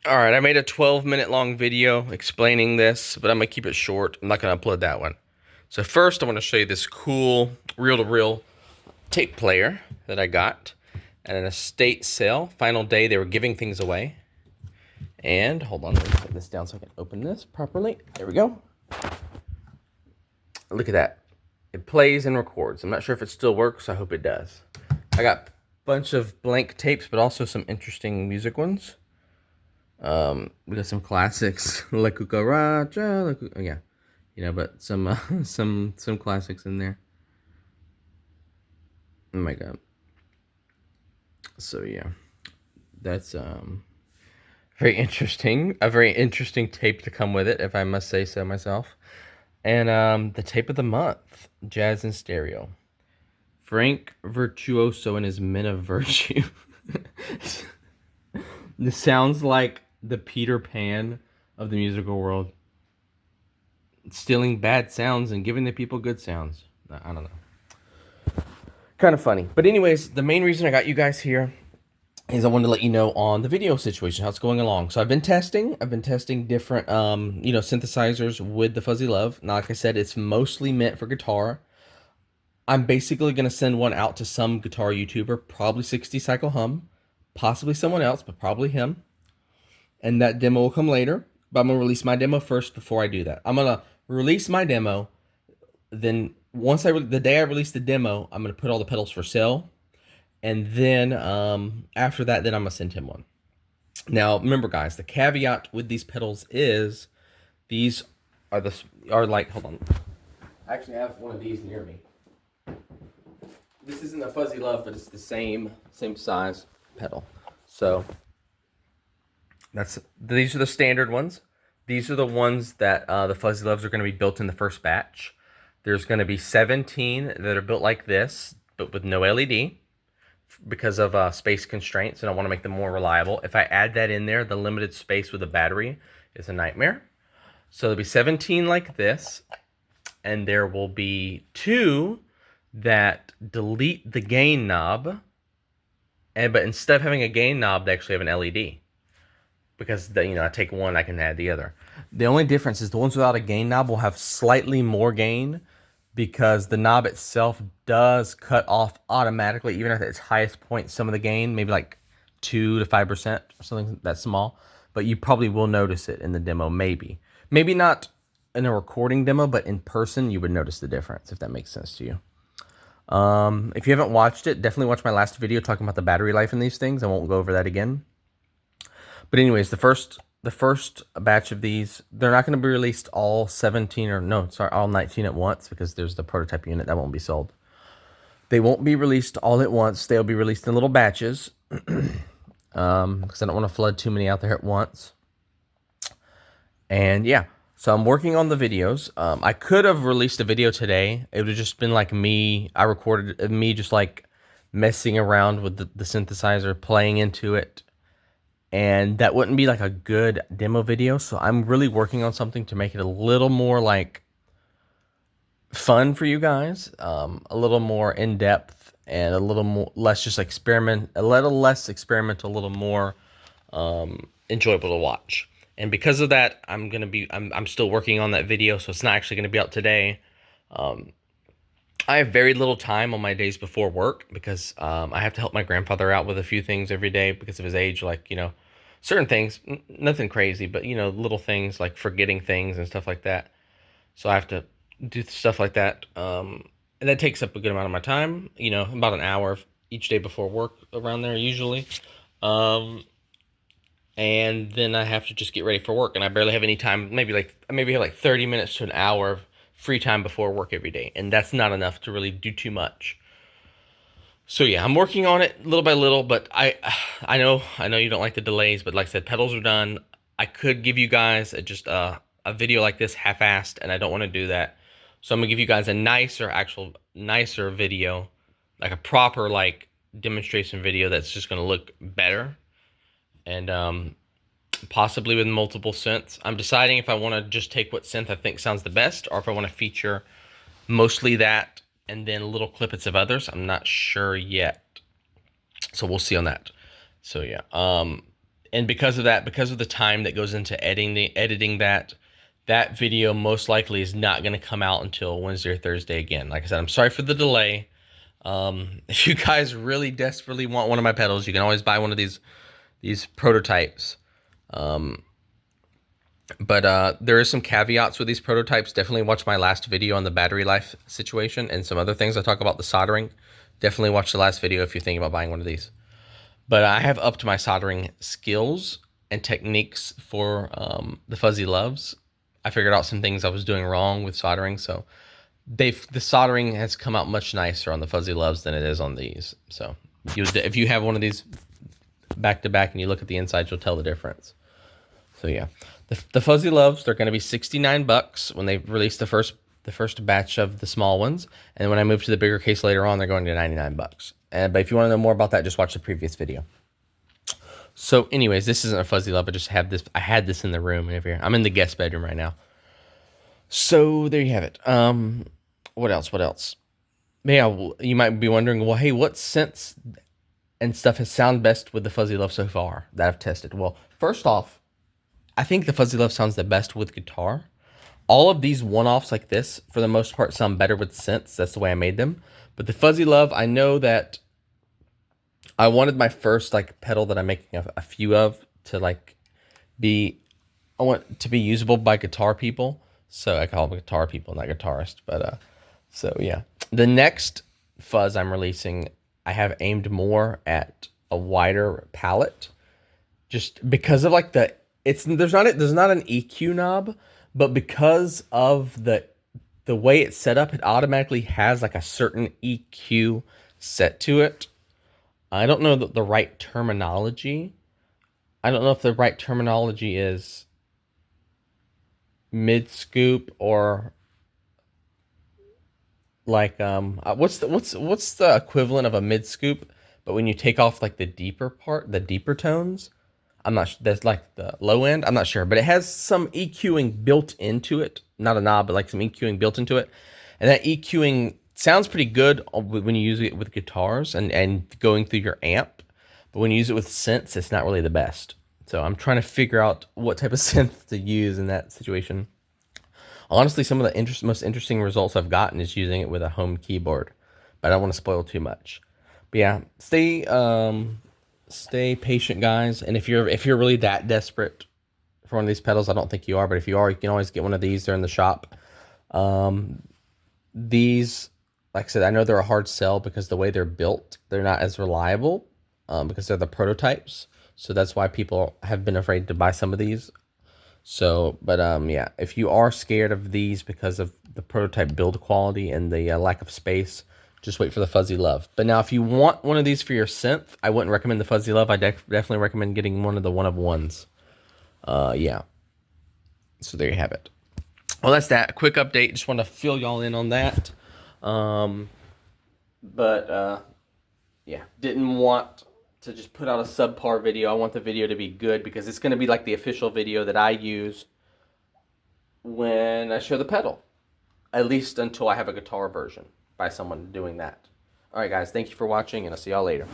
All right, I made a 12-minute long video explaining this, but I'm gonna keep it short. I'm not gonna upload that one. So first, I want to show you this cool reel-to-reel tape player that I got at an estate sale. Final day, they were giving things away. And hold on, let me put this down so I can open this properly. There we go. Look at that. It plays and records. I'm not sure if it still works. I hope it does. I got a bunch of blank tapes, but also some interesting music ones. We got some classics, La Cucaracha, oh, yeah, but some some classics in there. Oh my god. So yeah, that's a very interesting tape to come with it, if I must say so myself. And the tape of the month, Jazz in Stereo. Frank Virtuoso and his Men of Virtue. This sounds like the Peter Pan of the musical world, stealing bad sounds and giving the people good sounds. I don't know. Kind of funny. But anyways, the main reason I got you guys here is I wanted to let you know on the video situation, how it's going along. So I've been testing different synthesizers with the Fuzzy Love. Now, like I said, it's mostly meant for guitar. I'm basically going to send one out to some guitar YouTuber, probably 60 Cycle Hum, possibly someone else, but probably him. And that demo will come later. But I'm going to release my demo first before I do that. I'm going to release my demo. Then the day I release the demo, I'm going to put all the pedals for sale. And then after that, then I'm going to send him one. Now, remember, guys, the caveat with these pedals is these are like, hold on. I actually have one of these near me. This isn't a Fuzzy Love, but it's the same size pedal. So these are the standard ones. These are the ones that the Fuzzy Loves are going to be built in the first batch. There's going to be 17 that are built like this, but with no LED because of space constraints, and I want to make them more reliable. If I add that in there, the limited space with the battery is a nightmare. So there'll be 17 like this, and there will be 2 that delete the gain knob, but instead of having a gain knob, they actually have an LED. Because I take one, I can add the other. The only difference is the ones without a gain knob will have slightly more gain because the knob itself does cut off automatically, even at its highest point, some of the gain, maybe like 2 to 5% or something that small. But you probably will notice it in the demo, maybe. Maybe not in a recording demo, but in person, you would notice the difference, if that makes sense to you. If you haven't watched it, definitely watch my last video talking about the battery life in these things. I won't go over that again. But anyways, the first batch of these, they're not going to be released all 17 or no, sorry, all 19 at once because there's the prototype unit that won't be sold. They won't be released all at once. They'll be released in little batches because I don't want to flood too many out there at once. And yeah, so I'm working on the videos. I could have released a video today. It would have just been like me. I recorded me just like messing around with the synthesizer, playing into it. And that wouldn't be like a good demo video. So I'm really working on something to make it a little more like fun for you guys, a little more in depth and a little more less just experiment, a little less experimental, a little more enjoyable to watch. And because of that, I'm still working on that video, so it's not actually going to be out today. I have very little time on my days before work because I have to help my grandfather out with a few things every day because of his age, like, certain things, nothing crazy, but, little things like forgetting things and stuff like that. So I have to do stuff like that. And that takes up a good amount of my time, about an hour each day before work around there usually. And then I have to just get ready for work, and I barely have any time, maybe have like 30 minutes to an hour of free time before work every day, and that's not enough to really do too much. So yeah, I'm working on it little by little, but I know you don't like the delays, but like I said, pedals are done. I could give you guys just a video like this half-assed, and I don't want to do that. So I'm gonna give you guys a nicer video, like a proper like demonstration video that's just gonna look better, and possibly with multiple synths. I'm deciding if I want to just take what synth I think sounds the best, or if I want to feature mostly that and then little clippets of others. I'm not sure yet, so we'll see on that. So yeah, and because of that, because of the time that goes into editing that video most likely is not going to come out until Wednesday or Thursday again. Like I said, I'm sorry for the delay. If you guys really desperately want one of my pedals, you can always buy one of these prototypes. But there is some caveats with these prototypes. Definitely watch my last video on the battery life situation and some other things. I talk about the soldering. Definitely watch the last video if you're thinking about buying one of these. But I have upped my soldering skills and techniques for the Fuzzy Loves. I figured out some things I was doing wrong with soldering, so the soldering has come out much nicer on the Fuzzy Loves than it is on these. So if you have one of these back to back and you look at the inside, you'll tell the difference. So yeah, the Fuzzy Loves, they're going to be $69 when they release the first batch of the small ones, and when I move to the bigger case later on, they're going to $99. But if you want to know more about that, just watch the previous video. So anyways, this isn't a Fuzzy Love. I had this in the room over here. I'm in the guest bedroom right now. So there you have it. What else? Yeah, you might be wondering, well, hey, what synths and stuff has sound best with the Fuzzy Love so far that I've tested? Well, first off, I think the Fuzzy Love sounds the best with guitar. All of these one-offs like this, for the most part, sound better with synths. That's the way I made them. But the Fuzzy Love, I know that I wanted my first like pedal that I'm making a few of to like I want to be usable by guitar people. So I call them guitar people, not guitarist. But so yeah, the next fuzz I'm releasing, I have aimed more at a wider palette, just because of like there's not an EQ knob, but because of the way it's set up, it automatically has like a certain EQ set to it. I don't know the right terminology. I don't know if the right terminology is mid scoop or like what's the equivalent of a mid scoop, but when you take off like the deeper part, the deeper tones. I'm not sure. That's like the low end. I'm not sure, but it has some EQing built into it. Not a knob, but like some EQing built into it. And that EQing sounds pretty good when you use it with guitars and going through your amp. But when you use it with synths, it's not really the best. So I'm trying to figure out what type of synth to use in that situation. Honestly, some of the most interesting results I've gotten is using it with a home keyboard. But I don't want to spoil too much. But yeah, stay patient, guys. And if you're really that desperate for one of these pedals, I don't think you are, but if you are, you can always get one of these. They're in the shop. These, like I said, I know they're a hard sell because the way they're built, they're not as reliable because they're the prototypes. So that's why people have been afraid to buy some of these. So, but yeah, if you are scared of these because of the prototype build quality and the lack of space, just wait for the Fuzzy Love. But now, if you want one of these for your synth, I wouldn't recommend the Fuzzy Love. I definitely recommend getting one of the one-of-ones. Yeah. So there you have it. Well, that's that. A quick update. Just want to fill y'all in on that. Yeah, didn't want to just put out a subpar video. I want the video to be good because it's going to be like the official video that I use when I show the pedal. At least until I have a guitar version by someone doing that. All right, guys, thank you for watching, and I'll see y'all later.